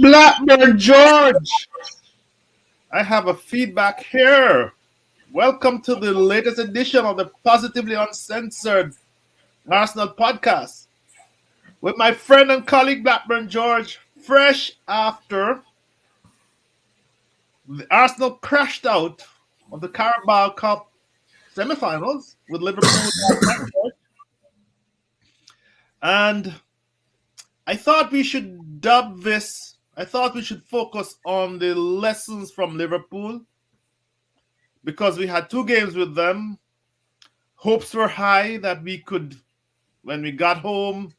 Blackburn George. I have a feedback here. Welcome to the latest edition of the Positively Uncensored Arsenal podcast with my friend and colleague Blackburn George, fresh after the Arsenal crashed out of the Carabao Cup semi-finals with Liverpool last night, George. And I thought we should dub this. I thought we should focus on the lessons from Liverpool because we had two games with them. Hopes were high that we could, when we got home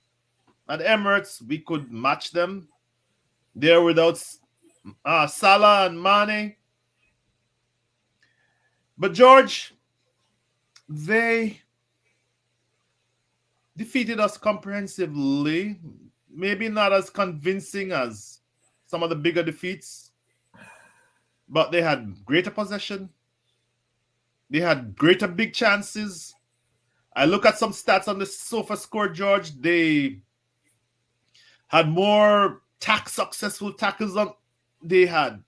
at Emirates, we could match them. They're without Salah and Mane. But George, they defeated us comprehensively. Maybe not as convincing as some of the bigger defeats, but they had greater possession. They had greater big chances. I look at some stats on the sofa score, George. They had more successful tackles on. They had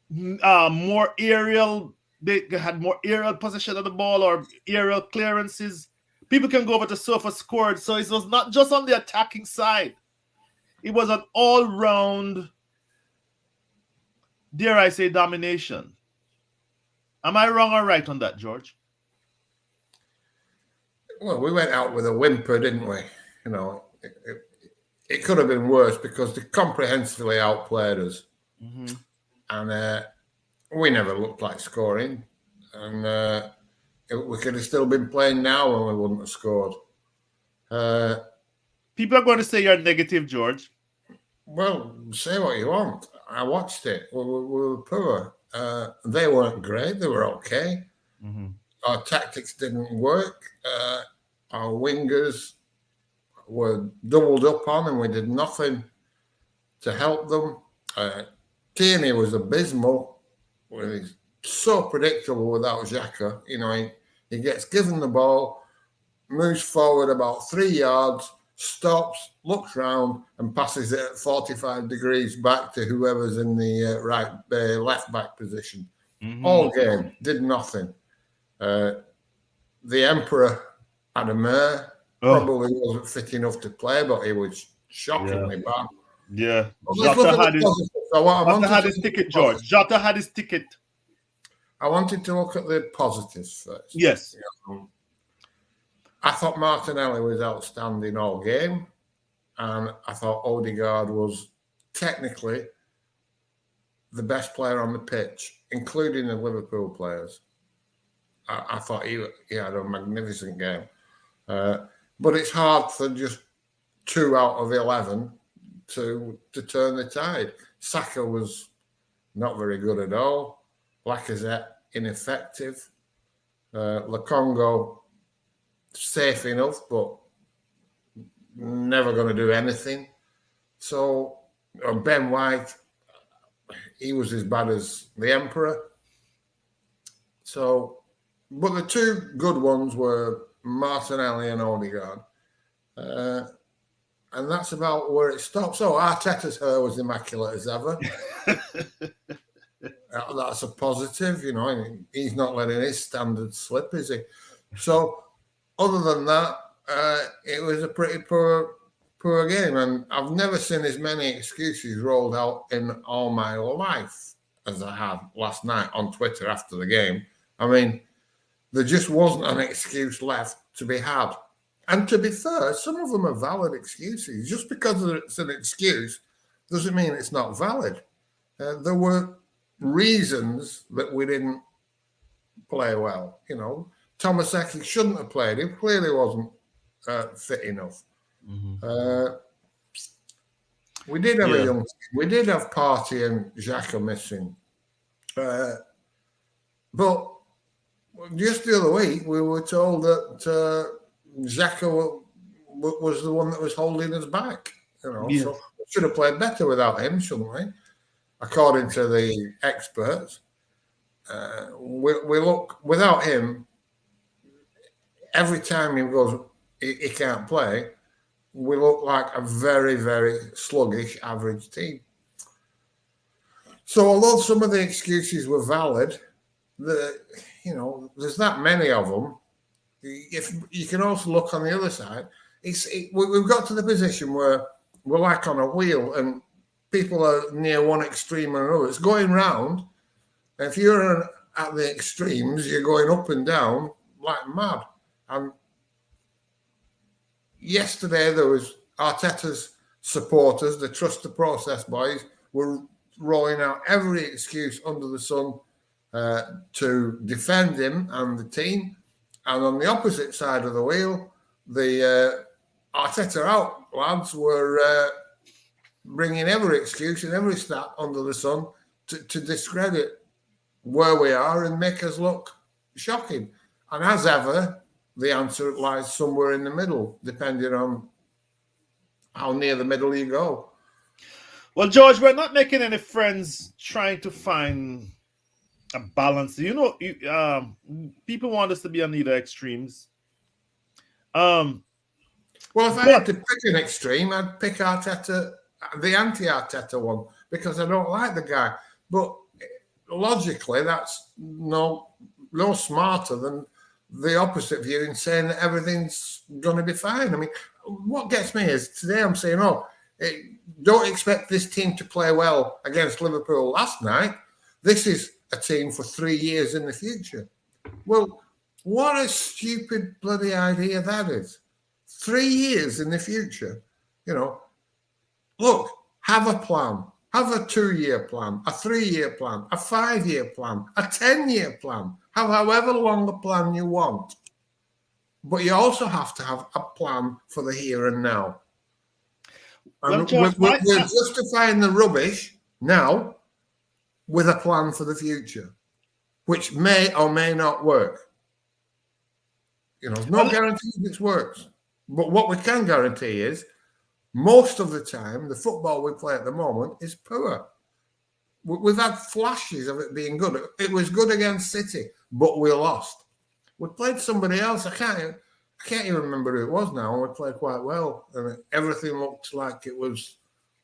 more aerial. They had more aerial possession of the ball or aerial clearances. People can go over to sofa scored. So it was not just on the attacking side. It was an all-round, dare I say, domination. Am I wrong or right on that, George? Well, we went out with a whimper, didn't we? You know, it could have been worse because they comprehensively outplayed us. Mm-hmm. And we never looked like scoring. And we could have still been playing now and we wouldn't have scored. People are going to say you're negative, George. Well, say what you want. I watched it. We were poor. They weren't great. They were okay. Mm-hmm. Our tactics didn't work. Our wingers were doubled up on and we did nothing to help them. Tierney was abysmal. He's so predictable without Xhaka. You know, he gets given the ball, moves forward about 3 yards, stops, looks round and passes it at 45 degrees back to whoever's in the left back position. Mm-hmm. All game, did nothing. The Emperor had a mare. Probably wasn't fit enough to play, but he was shockingly bad. Yeah. Jota had his ticket, George. Jota had his ticket. I wanted to look at the positives first. Yes. You know, I thought Martinelli was outstanding all game. And I thought Odegaard was technically the best player on the pitch, including the Liverpool players. I thought he had a magnificent game. But it's hard for just 2 out of 11 to turn the tide. Saka was not very good at all. Lacazette, ineffective. Lokongo, safe enough, but never going to do anything. So Ben White, he was as bad as the Emperor. So, but the two good ones were Martinelli and Odegaard. And that's about where it stops. So Arteta's hair was immaculate as ever. That's a positive, you know. He's not letting his standards slip, is he? So, other than that, it was a pretty poor game. And I've never seen as many excuses rolled out in all my life as I had last night on Twitter after the game. I mean, there just wasn't an excuse left to be had. And to be fair, some of them are valid excuses. Just because it's an excuse doesn't mean it's not valid. There were reasons that we didn't play well. You know, Tomasaki shouldn't have played. He clearly wasn't fit enough. Mm-hmm. We did have a young team. We did have Partey and Xhaka missing. But just the other week, we were told that Xhaka was the one that was holding us back. You know, so we should have played better without him, shouldn't we? According to the experts, we look without him. Every time he goes, he can't play. we look like a very, very sluggish average team. So although some of the excuses were valid, there's that many of them. If you can also look on the other side, we've got to the position where we're like on a wheel and people are near one extreme or another. It's going round. And if you're at the extremes, you're going up and down like mad. And yesterday there was Arteta's supporters, the trust the process boys, were rolling out every excuse under the sun to defend him and the team. And on the opposite side of the wheel, the Arteta out lads were bringing every excuse and every stat under the sun to discredit where we are and make us look shocking. And as ever, the answer lies somewhere in the middle, depending on how near the middle you go. Well, George, we're not making any friends trying to find a balance. People want us to be on either extremes. Well, if I had to pick an extreme, I'd pick Arteta, the anti-Arteta one, because I don't like the guy. But logically, that's no smarter than the opposite view in saying that everything's going to be fine. I mean, what gets me is today I'm saying, don't expect this team to play well against Liverpool last night. This is a team for 3 years in the future. Well, what a stupid bloody idea that is. 3 years in the future. Look, have a plan. Have a 2-year plan, a 3-year plan, a 5-year plan, a 10-year plan. Have however long a plan you want. But you also have to have a plan for the here and now. And we're justifying the rubbish now with a plan for the future, which may or may not work. There's no guarantee this works. But what we can guarantee is most of the time, the football we play at the moment is poor. We've had flashes of it being good. It was good against City, but we lost. We played somebody else. I can't even remember who it was now. We played quite well, and everything looked like it was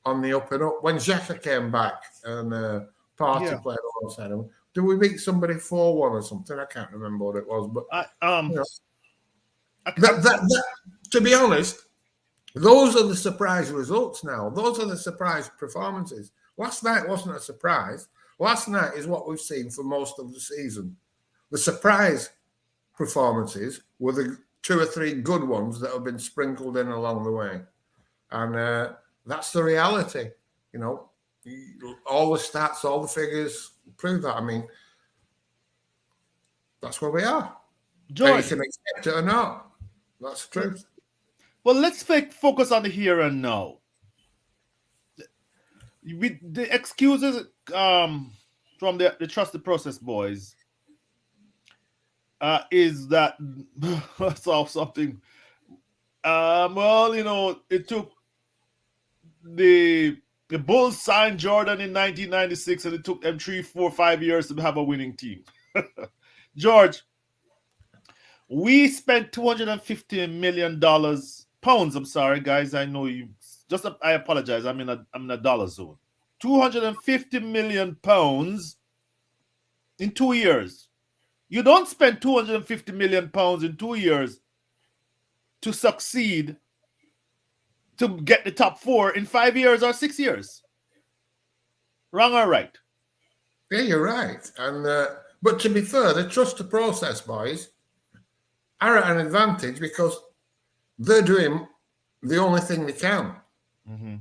on the up and up. When Xhaka came back and Partey played alongside him, did we beat somebody 4-1 or something? I can't remember what it was, but to be honest, those are the surprise results now. Those are the surprise performances. Last night wasn't a surprise. Last night is what we've seen for most of the season. The surprise performances were the 2 or 3 good ones that have been sprinkled in along the way. And that's the reality. All the stats, all the figures prove that. I mean, that's where we are. George, you can accept it or not. That's the truth. Well, let's focus on the here and now. The excuses from the Trust the Process boys is that I saw something. It took the Bulls signed Jordan in 1996, and it took them 3, 4, 5 years to have a winning team. George, we spent $250 million. Pounds, I'm sorry, guys. I know you. I apologize. I'm in a dollar zone. 250 million pounds in 2 years. You don't spend 250 million pounds in 2 years to succeed to get the top 4 in 5 years or 6 years. Wrong or right? Yeah, you're right. And but to be fair, the trust the process boys are at an advantage because they're doing the only thing they can. Mm-hmm.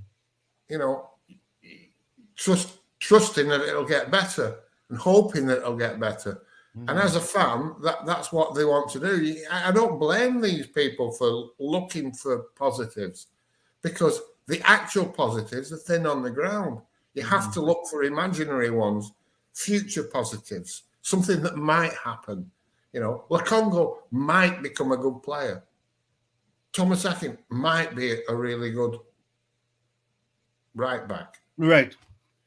Trusting that it'll get better and hoping that it'll get better. Mm-hmm. And as a fan, that's what they want to do. I don't blame these people for looking for positives because the actual positives are thin on the ground. You have to look for imaginary ones, future positives, something that might happen. Lokongo might become a good player. Thomas Akin might be a really good right back. Right.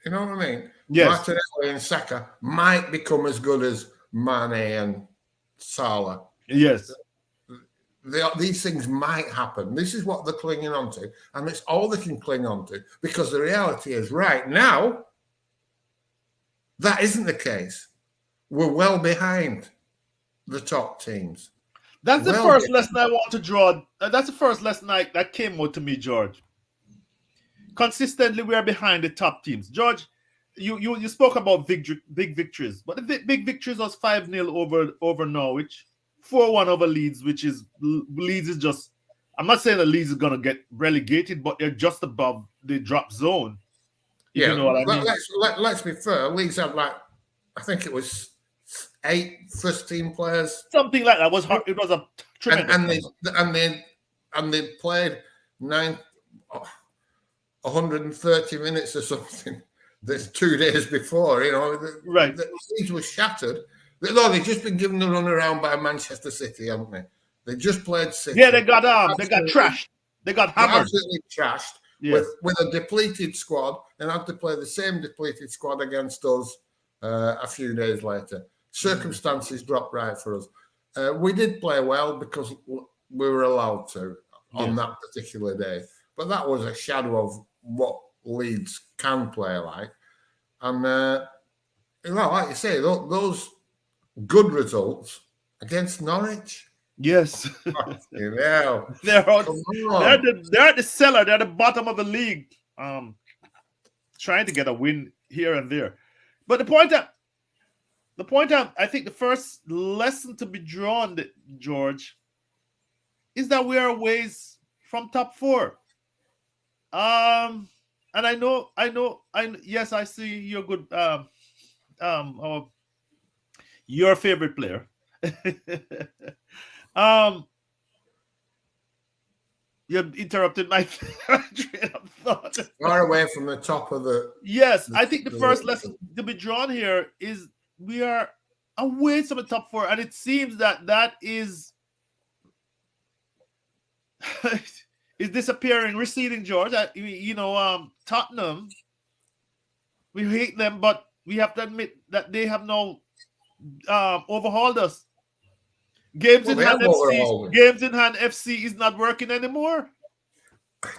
You know what I mean? Yes. Martinelli and Saka might become as good as Mane and Salah. Yes. these things might happen. This is what they're clinging on to, and it's all they can cling on to, because the reality is right now that isn't the case. We're well behind the top teams. That's the first lesson I want to draw. That's the first lesson that came out to me, George. Consistently, we are behind the top teams. George, you spoke about big victories, but the big victories was 5-0 over Norwich, 4-1 over Leeds, Leeds is just. I'm not saying that Leeds is going to get relegated, but they're just above the drop zone. Yeah, you know what I mean. Let's be fair. Leeds have I think it was 8 first-team players, something like that. It was hard. It was a tremendous. And they played 130 minutes or something. There's 2 days before, right. The Leeds was shattered. They've just been given the run around by Manchester City, haven't they? They just played City. Yeah, they got trashed. They got hammered. Absolutely trashed. Yes. With a depleted squad, and had to play the same depleted squad against us a few days later. Circumstances dropped right for us. We did play well because we were allowed to on that particular day. But that was a shadow of what Leeds can play like. And, like you say, those good results against Norwich. Yes. They're at the cellar. They're at the bottom of the league, trying to get a win here and there. But the point I think the first lesson to be drawn, George, is that we are a ways from top 4. And yes, I see you're good. Your favorite player. You interrupted my train of thought. Far away from the top of the. Yes, I think the first lesson to be drawn here is we are away from the top 4, and it seems that is is disappearing, receding, George. Tottenham, we hate them, but we have to admit that they have now overhauled us. Games in hand FC is not working anymore.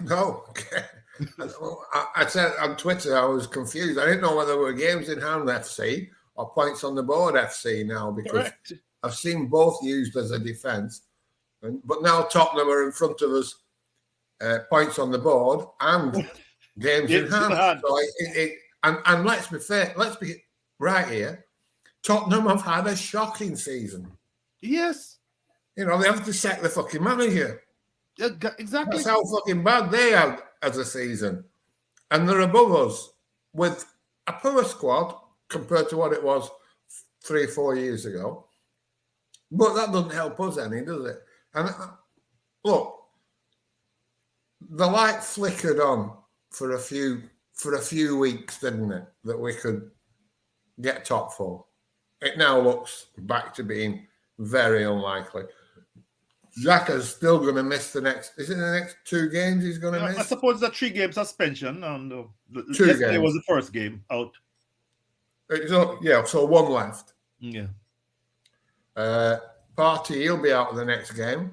No. I said on Twitter I was confused. I didn't know whether we were games in hand FC or points on the board FC now, because Correct. I've seen both used as a defence. But now Tottenham are in front of us, points on the board and games in hand. So and let's be fair, let's be right here. Tottenham have had a shocking season. Yes. They have to sack the fucking manager. Yeah, exactly. That's how fucking bad they had as a season. And they're above us with a poor squad compared to what it was 3 or 4 years ago. But that doesn't help us any, does it? And look, the light flickered on for a few weeks, didn't it? That we could get top 4. It now looks back to being very unlikely. Xhaka's still going to miss the next 2 games he's going to miss? I suppose it's a 3-game suspension. And yesterday was the first game out. So 1 left. Yeah. Partey, he'll be out of the next game.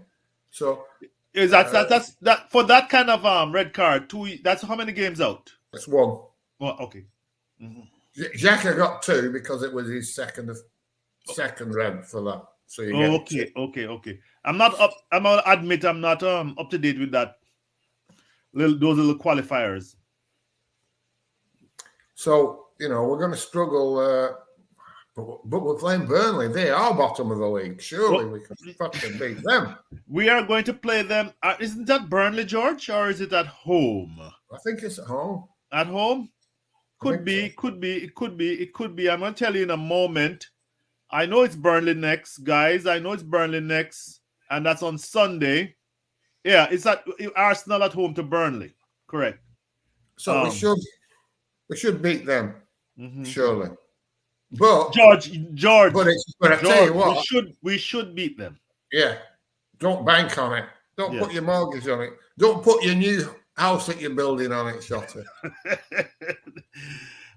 So is that's for that kind of red card? 2. That's how many games out? That's 1. Well, okay. Mm-hmm. Xhaka got 2 because it was his second red for that. So you get okay. I'm gonna admit I'm not up to date with that. Those little qualifiers. So we're going to struggle. But we're playing Burnley. They are bottom of the league. Surely we can fucking beat them. We are going to play them. Isn't that Burnley, George, or is it at home? I think it's at home. At home? Could be. It could be. I'm going to tell you in a moment. I know it's Burnley next, guys. And that's on Sunday. Yeah, it's at Arsenal at home to Burnley. Correct. So we should beat them. Surely. But George. But I tell you what, we should beat them. Yeah. Don't bank on it. Don't put your mortgage on it. Don't put your new house that you're building on it, Shotta.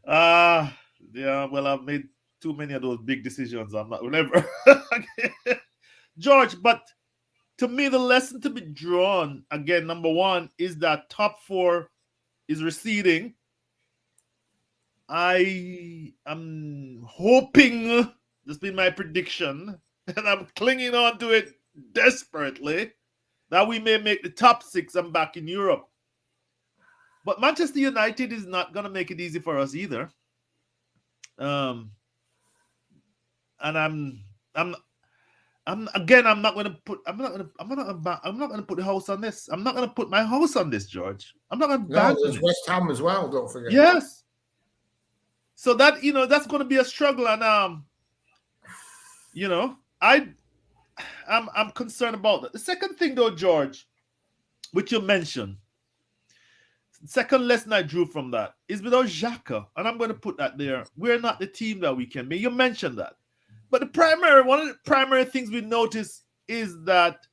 Yeah. Well, I've made too many of those big decisions. I'm not whenever. George, but to me, the lesson to be drawn, again, number one, is that top four is receding. I am hoping, this been my prediction, and I'm clinging on to it desperately, that we may make the top six and back in Europe. But Manchester United is not going to make it easy for us either. And I'm again. I'm not going to put the house on this. I'm not going to put my house on this, George. I'm not going to. No, there's West Ham as well. Don't forget. Yes. So that that's going to be a struggle, and I'm concerned about that. The second thing, though, George, which you mentioned, second lesson I drew from that is without Xhaka, and I'm going to put that there. We're not the team that we can be. You mentioned that. But one of the primary things we notice is that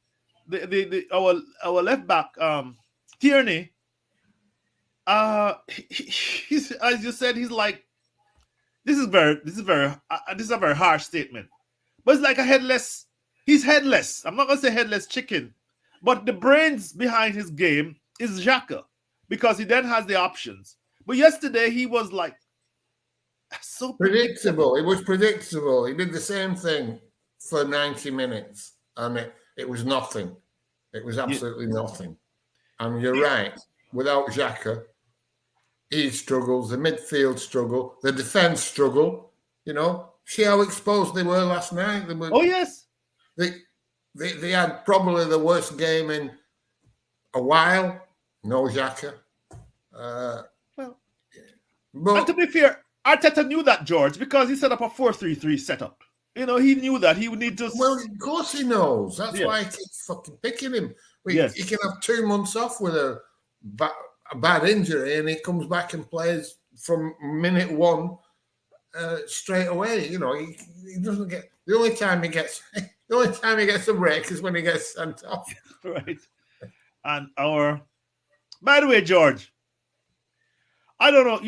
our left back Tierney, he's, as you said, he's like, this is a very harsh statement, but it's like he's headless. I'm not gonna say headless chicken, but the brains behind his game is Xhaka, because he then has the options. But yesterday he was like, so predictable. It was predictable. He did the same thing for 90 minutes, and it was nothing. It was absolutely nothing. And you're right. Without Xhaka, he struggles. The midfield struggle. The defense struggle. See how exposed they were last night. Oh yes. They had probably the worst game in a while. No Xhaka. And to be fair, Arteta knew that, George, because he set up a 4-3-3 setup. He knew that he would need to. Well, of course he knows. That's why I keep fucking picking him. He can have 2 months off with a bad injury, and he comes back and plays from minute one straight away. He doesn't get the only time he gets a break is when he gets sent off. Right. And by the way, George, I don't know.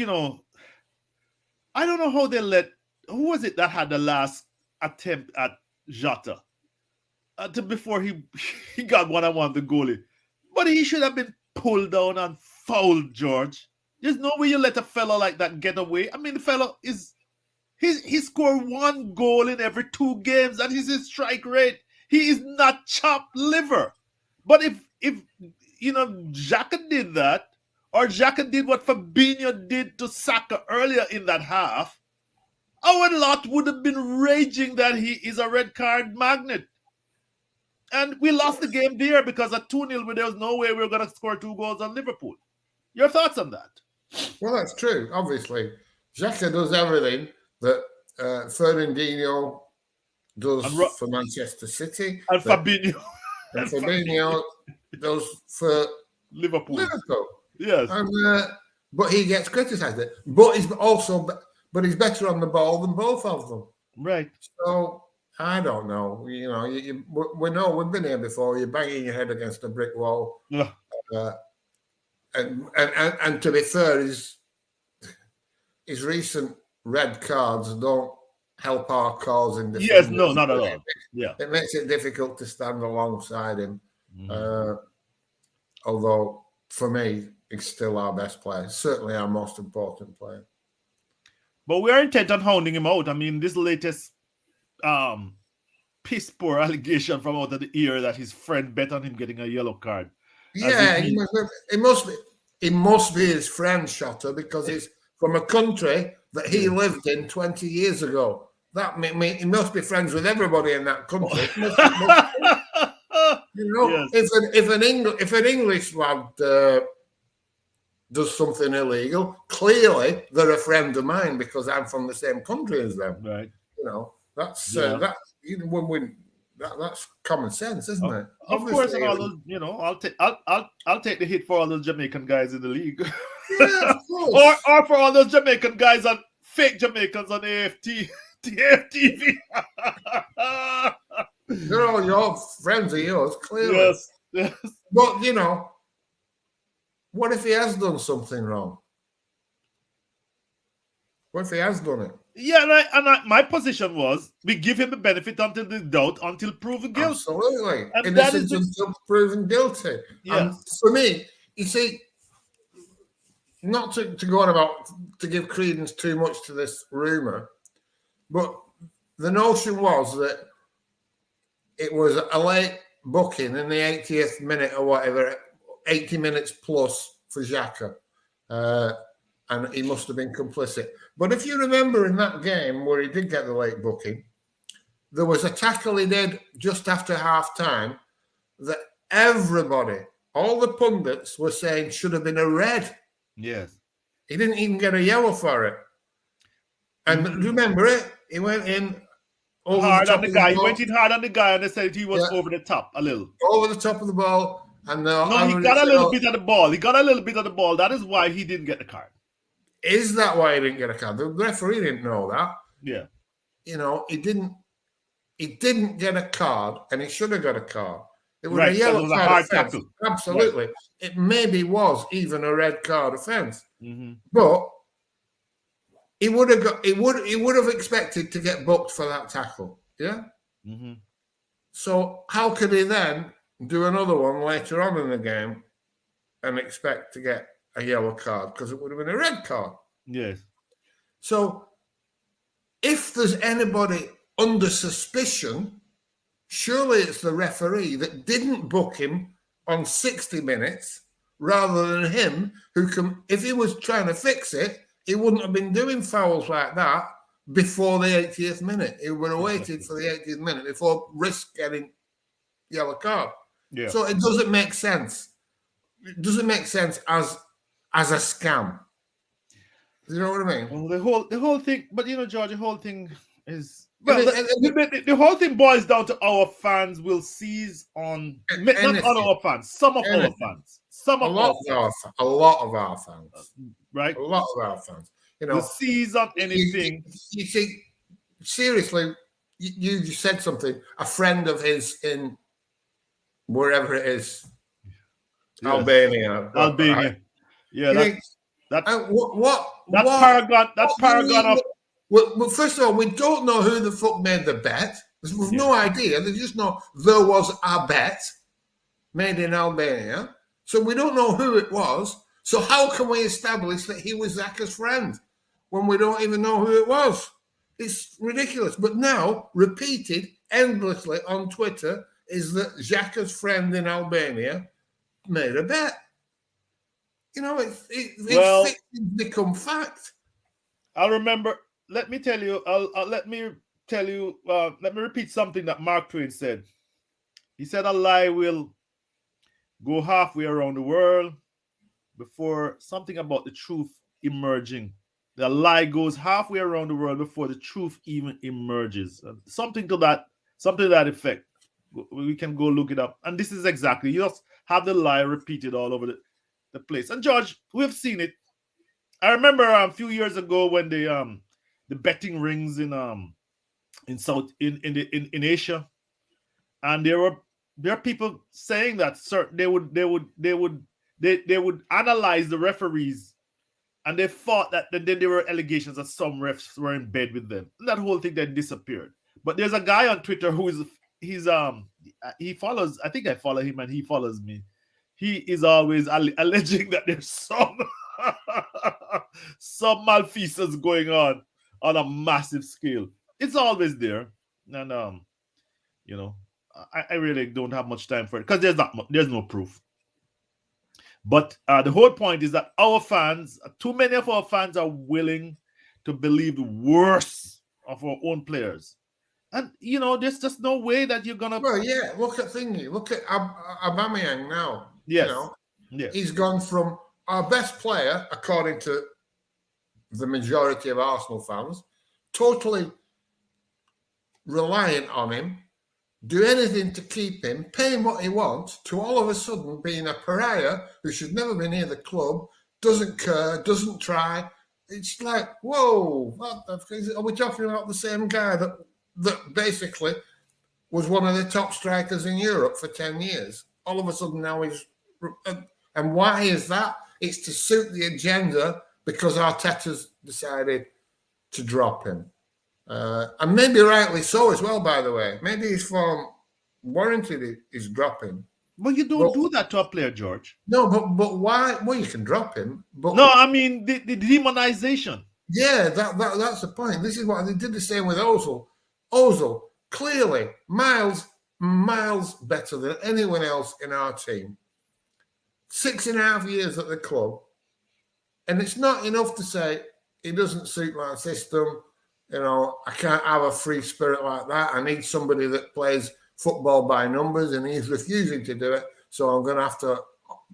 I don't know how they who was it that had the last attempt at Jota before he got one-on-one the goalie. But he should have been pulled down and fouled, George. There's no way you let a fellow like that get away. I mean, the fellow he scored 1 goal in every 2 games. That is his strike rate. He is not chopped liver. But if Xhaka did that, or Xhaka did what Fabinho did to Saka earlier in that half, our lot would have been raging that he is a red card magnet. And we lost the game there because at 2-0, there was no way we were going to score 2 goals on Liverpool. Your thoughts on that? Well, that's true, obviously. Xhaka does everything that Fernandinho does for Manchester City. And Fabinho. And Fabinho does for Liverpool. Yes. But he gets criticised. But he's better on the ball than both of them. Right. So I don't know. We know we've been here before. You're banging your head against a brick wall. Yeah. And to be fair, his recent red cards don't help our cause in the. Yes, no, not at all. Yeah, it makes it difficult to stand alongside him. Although for me, he's still our best player, certainly our most important player. But we are intent on hounding him out. I mean, this latest piss poor allegation from out of the ear that his friend bet on him getting a yellow card. Yeah, it must be his friend, Shotta, because he's from a country that he lived in 20 years ago. That means he must be friends with everybody in that country. Yes. If an English lad does something illegal, clearly they're a friend of mine because I'm from the same country as them. Right. That's that's common sense, isn't it? Of course, and all those, I'll take the hit for all those Jamaican guys in the league. Yeah, of course. or for all those Jamaican guys on fake Jamaicans on TFTV. They're all your friends of yours, clearly. Yes. But what if he has done something wrong? What if he has done it? Yeah, my position was we give him the benefit until the doubt, until proven guilt. Absolutely. And that is Innocent until proven guilty. And yes. for me, you see, not to go on about to give credence too much to this rumour, but the notion was that it was a late booking in the 80th minute or whatever, 80 minutes plus for Xhaka. And he must have been complicit. But if you remember in that game where he did get the late booking, there was a tackle he did just after half time that everybody, all the pundits were saying should have been a red. Yes. He didn't even get a yellow for it. And remember it? He went in over hard the top on the of guy. the He ball. went in hard on the guy, and they said he was over the top a little. Over the top of the ball. And no, he got a little bit of the ball. He got a little bit of the ball. That is why he didn't get the card. Is that why he didn't get a card? The referee didn't know that. Yeah. You know, he didn't get a card, and he should have got a card. It was right, a yellow it was card a hard offense. tackle. Absolutely. Right. It maybe was even a red card offense. Mm-hmm. But he would have expected to get booked for that tackle. Yeah. Mm-hmm. So how could he then do another one later on in the game and expect to get a yellow card? Because it would have been a red card. Yes. So if there's anybody under suspicion, surely it's the referee that didn't book him on 60 minutes rather than him who can, if he was trying to fix it, he wouldn't have been doing fouls like that before the 80th minute. He would have waited for the 80th minute before risk getting yellow card. Yeah. So it doesn't make sense. It doesn't make sense as a scam. You know what I mean? Well, the whole thing, but you know, George, the whole thing is the whole thing boils down to our fans will seize on not on our fans, some of our fans, a lot of our fans, right? A lot of our fans, you know, will seize on anything. You see, seriously, you said something. A friend of his in wherever it is, yes. Albania. Right? Yeah. That paragon of. Well, first of all, we don't know who the fuck made the bet. We've no idea. They just know there was a bet made in Albania. So we don't know who it was. So how can we establish that he was Xhaka's friend when we don't even know who it was? It's ridiculous. But now, repeated endlessly on Twitter, is that Xhaka's friend in Albania made a bet. You know, it's become fact. I'll remember. Let me tell you. Let me repeat something that Mark Twain said. He said, "A lie will go halfway around the world before something about the truth emerging. The lie goes halfway around the world before the truth even emerges." Something to that effect. We can go look it up. And this is exactly, you just have the lie repeated all over the place. And George, we've seen it. I remember a few years ago when the betting rings in Asia, and there are people saying that they would analyze the referees, and they thought that then there were allegations that some refs were in bed with them. And that whole thing then disappeared. But there's a guy on Twitter who he follows. I think I follow him, and he follows me. He is always alleging that there's some malfeasance going on a massive scale. It's always there, and you know, I really don't have much time for it because there's no proof. But the whole point is that our fans, too many of our fans, are willing to believe the worst of our own players. And, you know, there's just no way that you're going to... Well, yeah, look at thingy. Look at Aubameyang now. Yes. You know, yes. He's gone from our best player, according to the majority of Arsenal fans, totally reliant on him, do anything to keep him, pay him what he wants, to all of a sudden being a pariah who should never be near the club, doesn't care, doesn't try. It's like, whoa, are we talking about the same guy that basically was one of the top strikers in Europe for 10 years? All of a sudden now he's... And why is that? It's to suit the agenda because Arteta's decided to drop him. And maybe rightly so as well, by the way. Maybe his form warranted is dropping. But you don't do that to a player, George. No, but why? Well, you can drop him. But no, I mean the demonization. Yeah, that's the point. This is what they did the same with Ozil. Ozil, clearly, miles better than anyone else in our team. 6.5 years at the club. And it's not enough to say, it doesn't suit my system. You know, I can't have a free spirit like that. I need somebody that plays football by numbers, and he's refusing to do it. So I'm going to have to,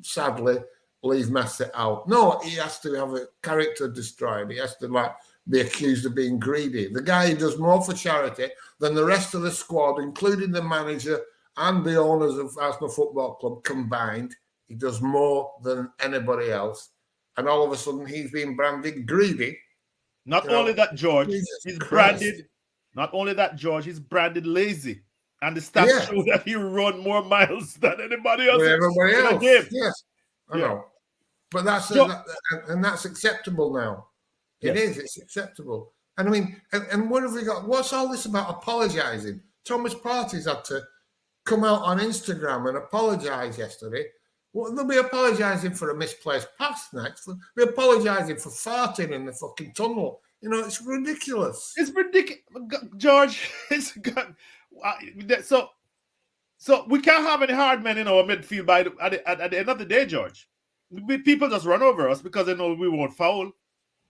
sadly, leave Messi out. No, he has to have a character destroyed. He has to be accused of being greedy. The guy who does more for charity than the rest of the squad, including the manager and the owners of Arsenal Football Club combined. He does more than anybody else. And all of a sudden, he's being branded greedy. Not only that, George, he's branded. Not only that, George, he's branded lazy. And the stats show that he run more miles than anybody else. Everybody else. Yes, I know. But that's acceptable now. It is. It's acceptable. And I mean, and what have we got? What's all this about apologising? Thomas Partey's had to come out on Instagram and apologise yesterday. Well, they'll be apologising for a misplaced pass next. They'll be apologising for farting in the fucking tunnel. You know, it's ridiculous. It's ridiculous, George. So we can't have any hard men in our midfield at the end of the day, George. People just run over us because they know we won't foul.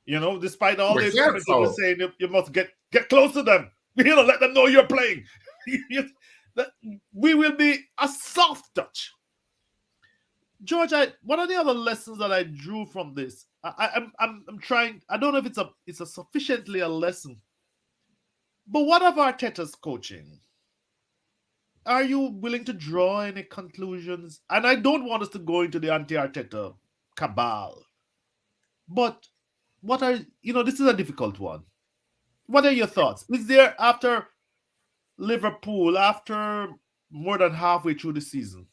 You know, despite all this, people saying you must get close to them. You know, let them know you're playing. We will be a soft touch. George, one of the other lessons that I drew from this, I'm trying. I don't know if it's a sufficiently a lesson, but what of Arteta's coaching? Are you willing to draw any conclusions? And I don't want us to go into the anti-Arteta cabal, but this is a difficult one. What are your thoughts? Is there, after Liverpool, after more than halfway through the season?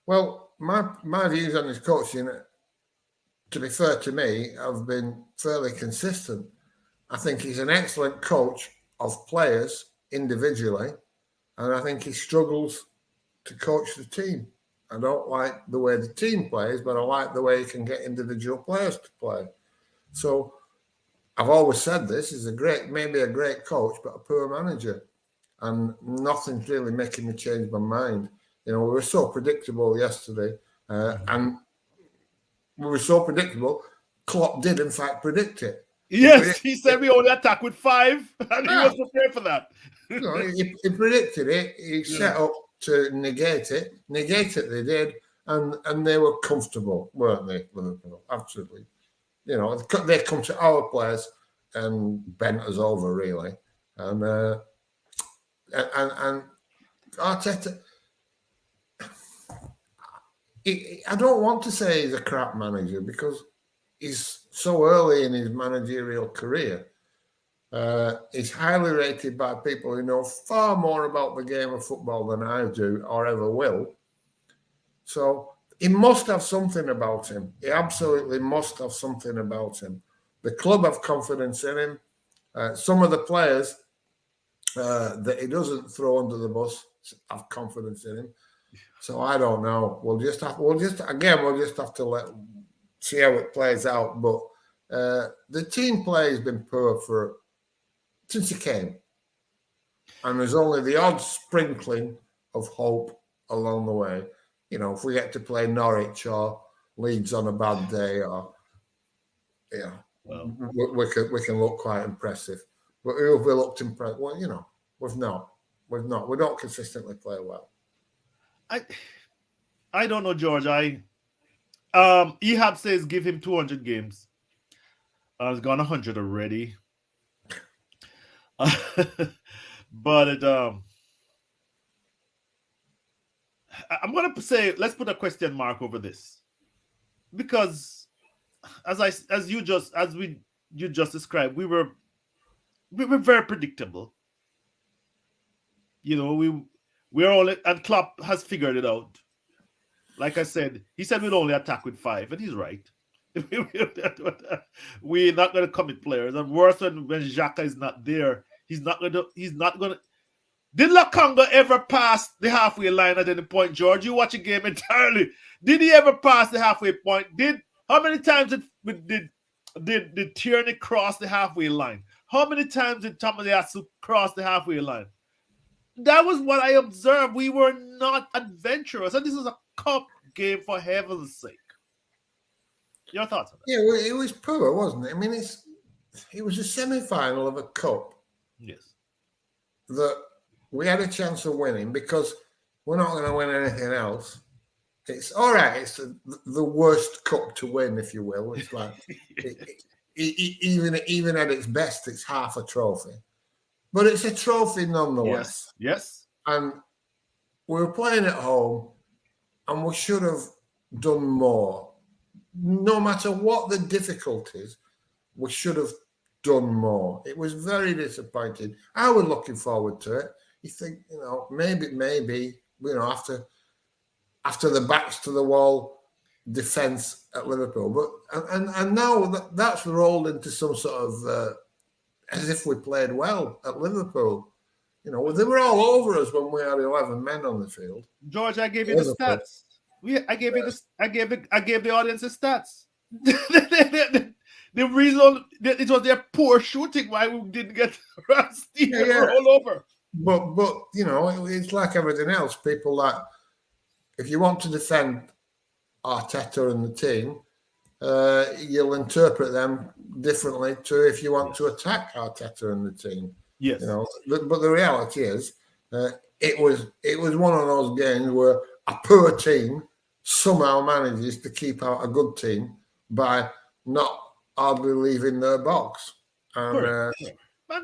Well, my views on his coaching, to be fair to me, have been fairly consistent. I think he's an excellent coach of players individually, and I think he struggles to coach the team. I don't like the way the team plays, but I like the way he can get individual players to play. So I've always said this, he's maybe a great coach, but a poor manager. And nothing's really making me change my mind. You know, we were so predictable yesterday, and we were so predictable, Klopp did in fact predict it. Yes, he said we only attack with 5, and he was prepared for that. You know, he predicted it. He set up to negate it. Negate it they did, and they were comfortable, weren't they, Liverpool? Absolutely. You know, they come to our players and bent us over, really. And Arteta, I don't want to say he's a crap manager because he's so early in his managerial career. He's highly rated by people who know far more about the game of football than I do or ever will. So he must have something about him. He absolutely must have something about him. The club have confidence in him. Some of the players that he doesn't throw under the bus have confidence in him. So I don't know. We'll just have to see how it plays out. But the team play has been poor since he came, and there's only the odd sprinkling of hope along the way. You know, if we get to play Norwich or Leeds on a bad day, or we can look quite impressive. But who have we looked impressive? Well, you know, we've not. We don't consistently play well. I don't know, George. Ehab says give him 200 games. He's gone 100 already. But I'm gonna say, let's put a question mark over this, because you just described, we were very predictable. You know, we're all, and Klopp has figured it out. Like I said, he said we'd only attack with 5, and he's right. We're not going to commit players, and worse when Xhaka is not there, he's not going to. He's not going to. Did Lakonga ever pass the halfway line at any point, George? You watch a game entirely. Did he ever pass the halfway point? How many times did Tierney cross the halfway line? How many times did Tomiyasu cross the halfway line? That was what I observed. We were not adventurous, and this is a cup game, for heaven's sake. Your thoughts on that? Yeah, well, it was poor, wasn't it? I mean, it was a semi-final of a cup. Yes. That we had a chance of winning because we're not going to win anything else. It's all right. It's the worst cup to win, if you will. It's like even at its best, it's half a trophy. But it's a trophy nonetheless. Yes. And we were playing at home, and we should have done more. No matter what the difficulties, we should have done more. It was very disappointing. I was looking forward to it. You think, maybe, after the backs to the wall defence at Liverpool. But and now that's rolled into some sort of as if we played well at Liverpool. They were all over us when we had 11 men on the field. George, I gave you the stats. I gave the audience the stats. The reason it was their poor shooting why we didn't get all over. But it's like everything else. People that if you want to defend Arteta and the team, you'll interpret them differently to if you want to attack Arteta and the team. Yes. But the reality is, it was one of those games where a poor team somehow manages to keep out a good team by not hardly leaving their box. And, there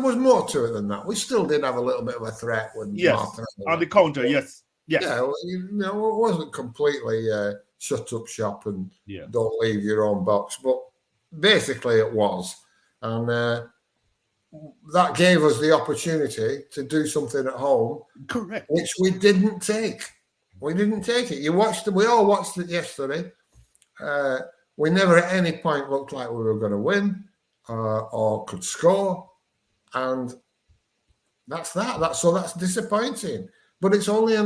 was more to it than that. We still did have a little bit of a threat with Martin on the counter. Yes. Yeah, it wasn't completely shut up shop and don't leave your own box, but basically it was, and that gave us the opportunity to do something at home, correct, which we didn't take. We didn't take it. We all watched it yesterday. We never at any point looked like we were going to win or could score, and that's that. That's disappointing. But it's only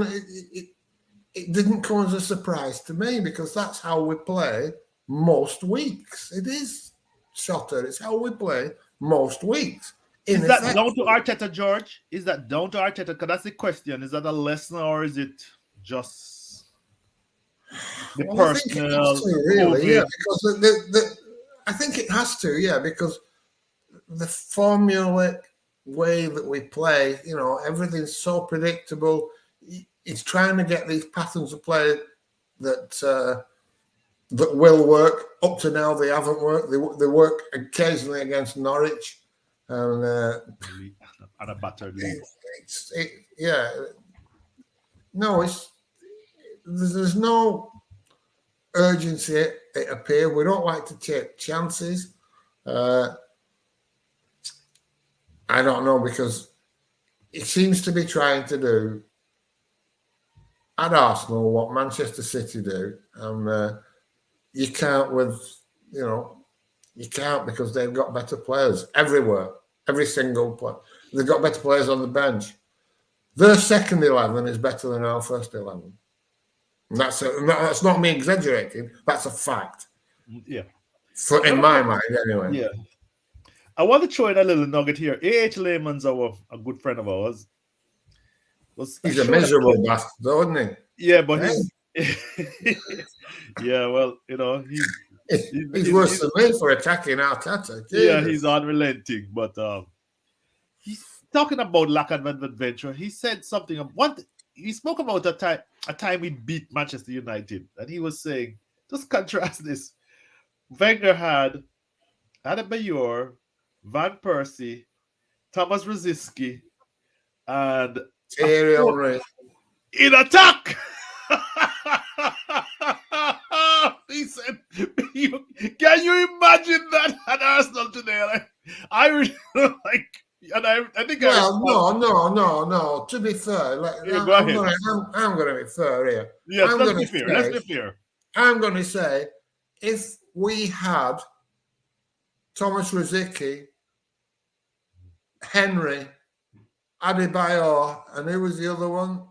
it didn't come as a surprise to me because that's how we play most weeks. It is, Shotta. It's how we play most weeks. Is that down to Arteta, George? Is that down to Arteta? Because that's the question. Is that a lesson or is it just the personnel? Really, yeah. Because I think it has to, yeah, because the formulaic way that we play, everything's so predictable. It's trying to get these patterns of play that will work. Up to now, they haven't worked. They work occasionally against Norwich, and a battered league. There's no urgency. It appears we don't like to take chances. I don't know, because it seems to be trying to do at Arsenal what Manchester City do, and you can't because they've got better players everywhere, every single player. They've got better players on the bench. Their second 11 is better than our first 11. And that's not me exaggerating. That's a fact. Yeah. In my mind, anyway. Yeah. I want to throw in a little nugget here. A.H. Lehman's a good friend of ours. He's a miserable bastard, isn't he? Yeah, but yeah, well, he's worse than me for attacking Arteta. Yeah, he's unrelenting, but he's talking about lack of adventure. He said something. He spoke about a time we beat Manchester United, and he was saying, just contrast this. Wenger had Adebayor, Van Persie, Thomas Rosicky, and Thierry Henry in attack. He said, "Can you imagine that at Arsenal today?" I really like, and I think. Well, no. To be fair, go ahead. I'm going to be fair here. Yes, let's be fair. I'm going to say, if we had Thomas Rosicky, Henry, Adebayor, and who was the other one?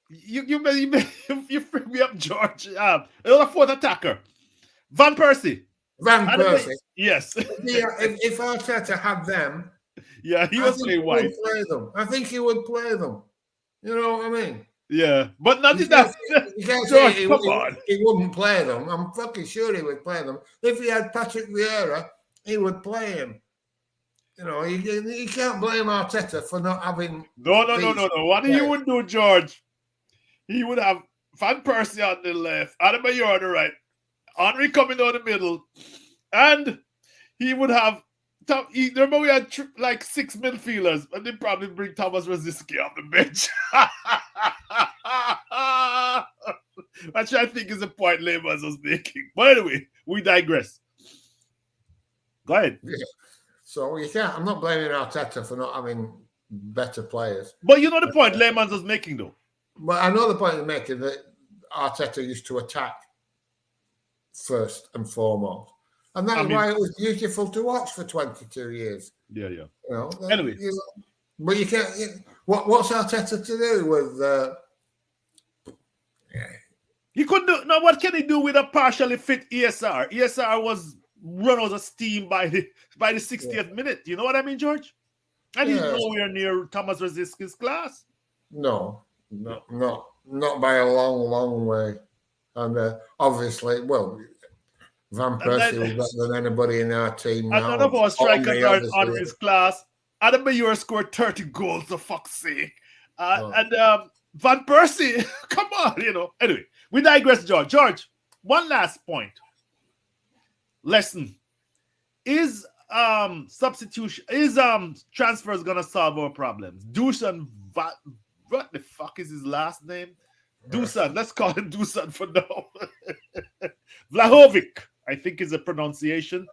You freak me up, George. The fourth attacker, Van Persie. Van Persie. Yes. If Arteta had them, yeah, he was playing wide. I think he would play them. You know what I mean? Yeah, but not enough. You can't George, say he wouldn't play them. I'm fucking sure he would play them. If he had Patrick Vieira, he would play him. You know, you can't blame Arteta for not having. No. What he would do, George? He would have Van Persie on the left, Adebayor on the right, Henry coming down the middle, and he would have. Remember, we had like 6 midfielders, and they probably bring Thomas Rosicky off the bench. Which I think is the point Lemans was making. But anyway, we digress. Go ahead. Yeah. So you can't. I'm not blaming Arteta for not having better players. But you know the point Lemans was making, though. But I know the point he's making, that Arteta used to attack first and foremost. And that's why it was beautiful to watch for 22 years. Yeah. You know, anyway. But you can't. What's Arteta to do with... He couldn't do... Now, what can he do with a partially fit ESR? ESR was run out of steam by the 60th minute. You know what I mean, George? And he's nowhere near Thomas Rosicky's class. No, not by a long, long way. And obviously, Van Persie was better than anybody in our team now. None of our strikers are on his class. Adebayor scored 30 goals, for fuck's sake. And Van Persie, come on, you know. Anyway, we digress, George. George, one last point. Lesson. Is substitution, transfers gonna solve our problems? Dusan, what the fuck is his last name? Dusan, let's call him Dusan for now. Vlahovic, I think is the pronunciation.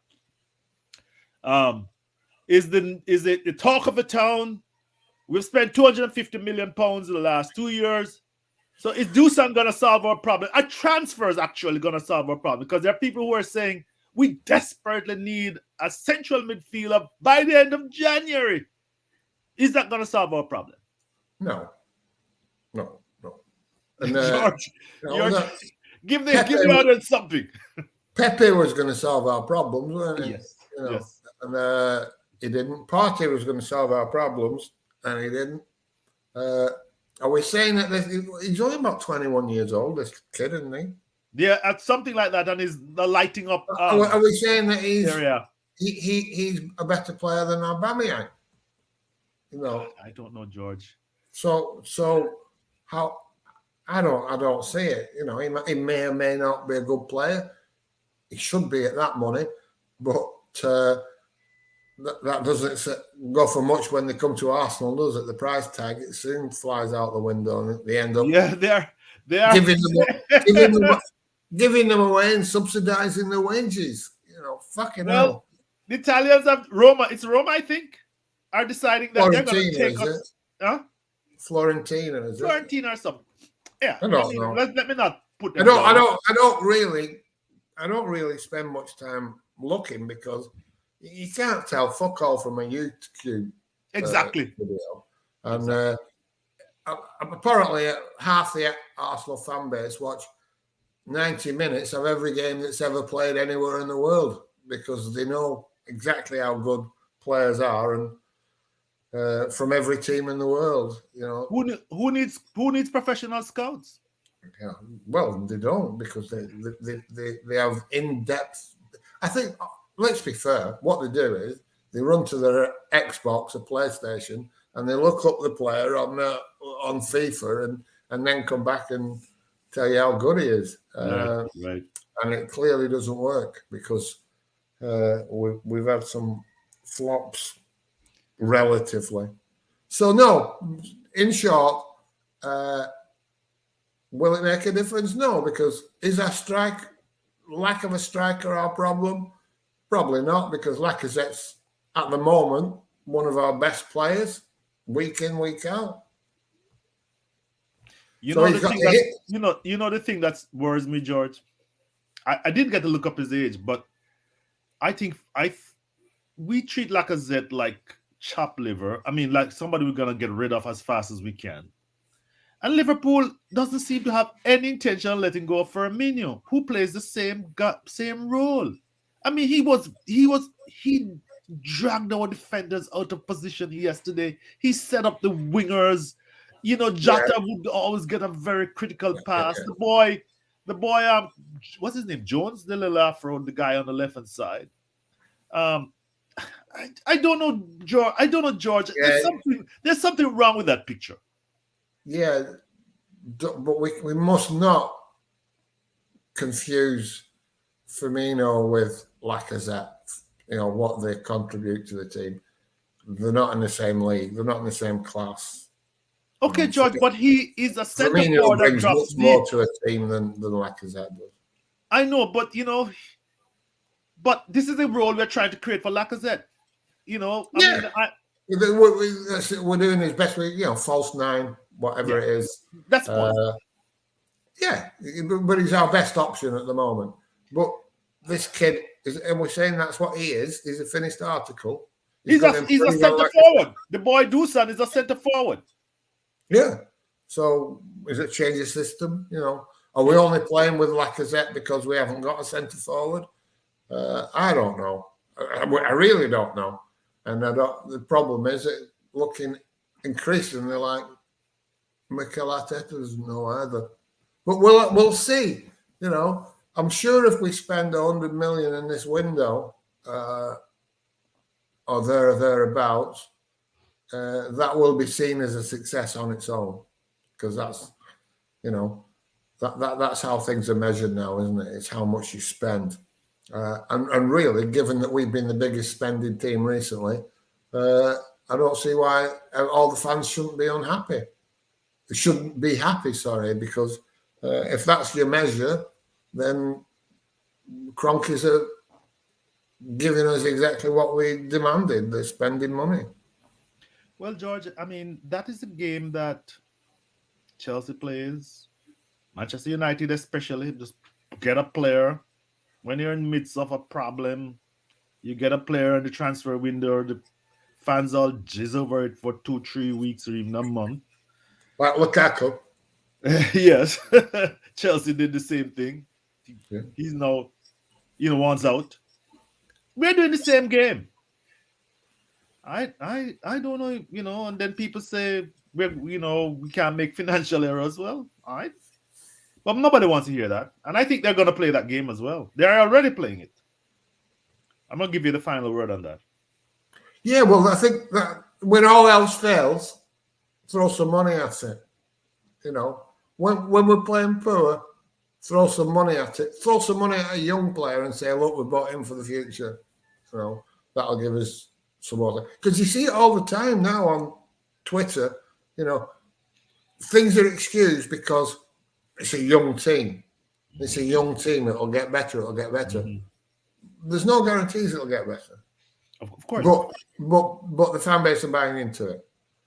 Is it the talk of the town? We've spent 250 million pounds in the last 2 years. So is Dusan gonna solve our problem? A transfer is actually gonna solve our problem, because there are people who are saying we desperately need a central midfielder by the end of January. Is that going to solve our problem? No. And, George, give the audience something. Pepe was going to solve our problems, weren't he? Yes. Yes. And he didn't. Partey was going to solve our problems, and he didn't. Are we saying that he's only about 21 years old, this kid, isn't he? Yeah, something like that, and he's lighting up. Are we saying that he's a better player than Aubameyang? You know, I don't know, George. So how? I don't see it. You know, he may or may not be a good player. He should be at that money, but that doesn't go for much when they come to Arsenal, does it? The price tag, it soon flies out the window, and they end up. Yeah, they are giving them away and subsidizing the wages. You know, fucking hell. The Italians have Roma. It's Roma, I think, are deciding that they're going to take us. Huh? Florentina, is it? Florentina or something. Yeah. I don't know. Let me not put them I don't really spend much time looking, because you can't tell fuck all from a YouTube exactly video. And apparently half the Arsenal fan base watch 90 minutes of every game that's ever played anywhere in the world, because they know exactly how good players are, and from every team in the world. You know, who needs professional scouts? Yeah, well, they don't, because they have in-depth. I think, let's be fair, what they do is they run to their Xbox or PlayStation and they look up the player on FIFA and then come back and tell you how good he is. Right. And it clearly doesn't work, because we've had some flops relatively. So no, in short, will it make a difference? No, because is our lack of a striker our problem? Probably not, because Lacazette's at the moment one of our best players, week in, week out. You So know he's the got thing to that hit. you know the thing that worries me, George. I did get to look up his age, but I think we treat Lacazette like chopped liver. I mean, like somebody we're gonna get rid of as fast as we can. And Liverpool doesn't seem to have any intention of letting go of Firmino, who plays the same role. I mean, he dragged our defenders out of position yesterday. He set up the wingers. You know, Yeah, Jota would always get a very critical yeah, pass. yeah. The boy, what's his name? Jones, the little Afro, the guy on the left hand side. Um, I don't know, George. I don't know, George. Yeah, There's something wrong with that picture. yeah, but we must not confuse Firmino with Lacazette. You know what they contribute to the team. They're not in the same league. They're not in the same class. You Okay, know, George, but he is a center Firmino forward that brings drops much more deep. to a team than Lacazette does. I know, but but this is a role we're trying to create for Lacazette. I Yeah, mean, we're doing his best. False nine, whatever yeah, it is. that's Uh, possible. yeah, but he's our best option at the moment. But this kid is, and we're saying that's what he is. He's a finished article. He's going to He's a improve on center Lacazette. forward. The boy Dusan is a center forward. Yeah. So is it change the system? Are we only playing with Lacazette because we haven't got a centre forward? I don't know. I really don't know. And the problem is that looking increasingly like Mikel Arteta doesn't know either. But we'll see. I'm sure if we spend 100 million in this window, or thereabouts, that will be seen as a success on its own, because that's that's how things are measured now, isn't it? It's how much you spend, and really, given that we've been the biggest spending team recently, I don't see why all the fans shouldn't be unhappy. They shouldn't be happy, sorry, because if that's your measure, then Cronkies are giving us exactly what we demanded. They're spending money. Well, George, I mean, that is the game that Chelsea plays. Manchester United, especially, just get a player when you're in the midst of a problem. You get a player in the transfer window. The fans all jizz over it for 2, 3 weeks or even a month. Like Lukaku. Yes, Chelsea did the same thing. Yeah. He's now, wants out. We're doing the same game. I don't know, and then people say we can't make financial errors. Well, all right, but nobody wants to hear that, and I think they're gonna play that game as well. They're already playing it. I'm gonna give you the final word on that. Yeah, well, I think that when all else fails, throw some money at it. When we're playing poor, throw some money at it. Throw some money at a young player and say, look, we bought him for the future. That'll give us some more. Because you see it all the time now on Twitter, things are excused because it's a young team. It's a young team. It'll get better. It'll get better. Mm-hmm. There's no guarantees it'll get better. Of course. But the fan base are buying into it.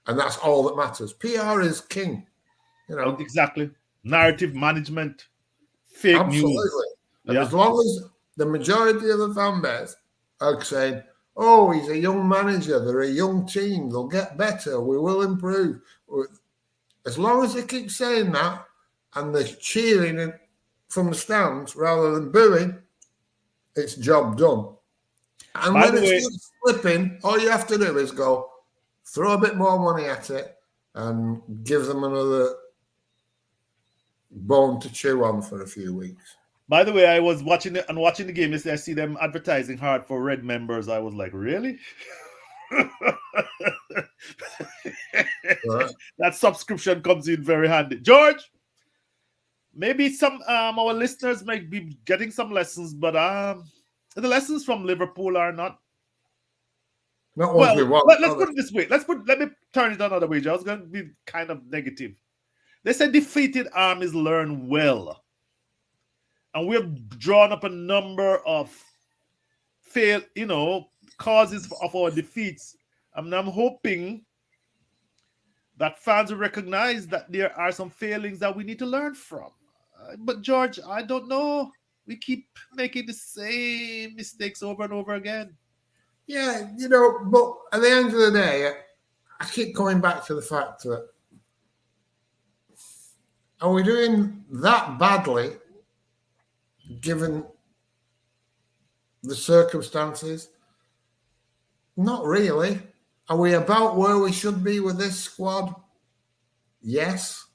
And that's all that matters. PR is king. Exactly. Narrative management, fake Absolutely. news. And as long as the majority of the fan base are saying, oh, he's a young manager, they're a young team, they'll get better, we will improve. As long as they keep saying that and they're cheering from the stands rather than booing, it's job done. And when it starts slipping, all you have to do is go, throw a bit more money at it and give them another bone to chew on for a few weeks. By the way, I was watching the game yesterday. I see them advertising hard for Red members. I was like, really? Right. That subscription comes in very handy. George, maybe some our listeners might be getting some lessons, but the lessons from Liverpool are not. Well, let's put it this way. Let me turn it another way. I was going to be kind of negative. They said defeated armies learn well. And we've drawn up a number of causes of our defeats. And I'm hoping that fans will recognize that there are some failings that we need to learn from. But George, I don't know. We keep making the same mistakes over and over again. Yeah, but at the end of the day, I keep coming back to the fact that are we doing that badly given the circumstances? Not really. Are we about where we should be with this squad? Yes.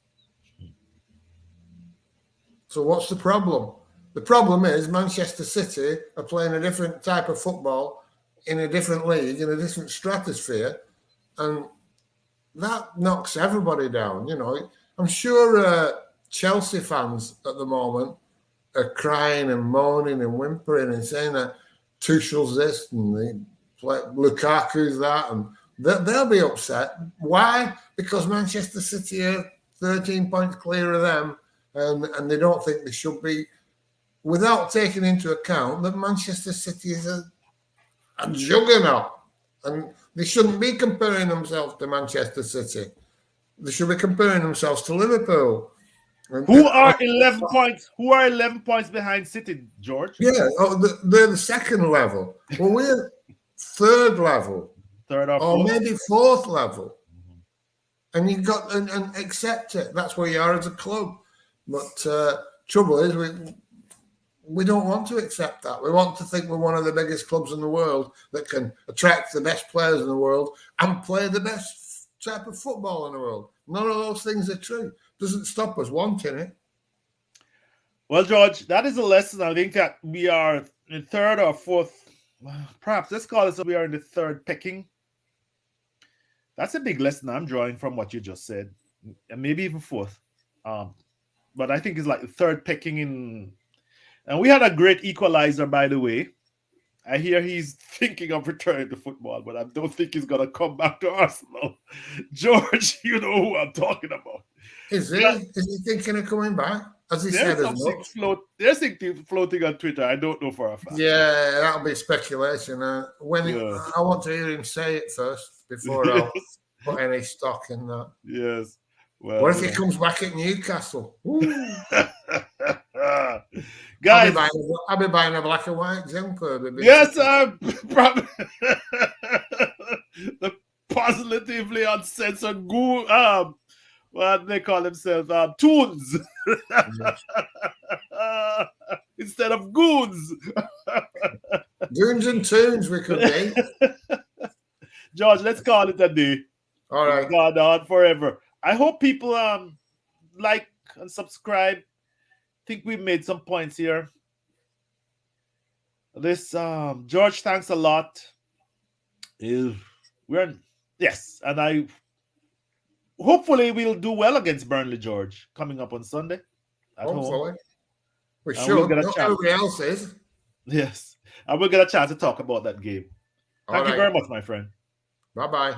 So what's the problem? The problem is Manchester City are playing a different type of football in a different league, in a different stratosphere, and that knocks everybody down. I'm sure Chelsea fans at the moment are crying and moaning and whimpering and saying that Tuchel's this and Lukaku's that, and they'll be upset. Why? Because Manchester City are 13 points clear of them, and they don't think they should be, without taking into account that Manchester City is a juggernaut, and they shouldn't be comparing themselves to Manchester City. They should be comparing themselves to Liverpool. Who are 11 points? Who are 11 points behind City, George? Yeah, they're the second level. Well, we're third level, third or maybe fourth level, and you got and accept it. That's where you are as a club. But trouble is, we don't want to accept that. We want to think we're one of the biggest clubs in the world that can attract the best players in the world and play the best type of football in the world. None of those things are true. Doesn't stop us wanting it. Well, George, that is a lesson. I think that we are in third or fourth. Perhaps let's call it we are in the third pecking. That's a big lesson I'm drawing from what you just said, and maybe even fourth. But I think it's like the third pecking in. And we had a great equalizer, by the way. I hear he's thinking of returning to football, but I don't think he's going to come back to Arsenal. George, you know who I'm talking about. Is he? Is he thinking of coming back? As he said as much. There's something floating on Twitter. I don't know for a fact. Yeah, that'll be speculation. I want to hear him say it first before I put any stock in that. Yes. Well, what if he comes back at Newcastle? Guys, I'll be buying a black and white jumper. Yes, probably the positively uncensored what they call themselves, toons instead of goons. Goons and tunes we could be. George, let's call it a day. All right. God on forever. I hope people like and subscribe. Think we've made some points here. This George, thanks a lot. And hopefully we'll do well against Burnley, George, coming up on Sunday at hopefully. home. We should. Not everybody else is. Yes. And we'll get a chance to talk about that game. Thank you very much, my friend. Bye-bye.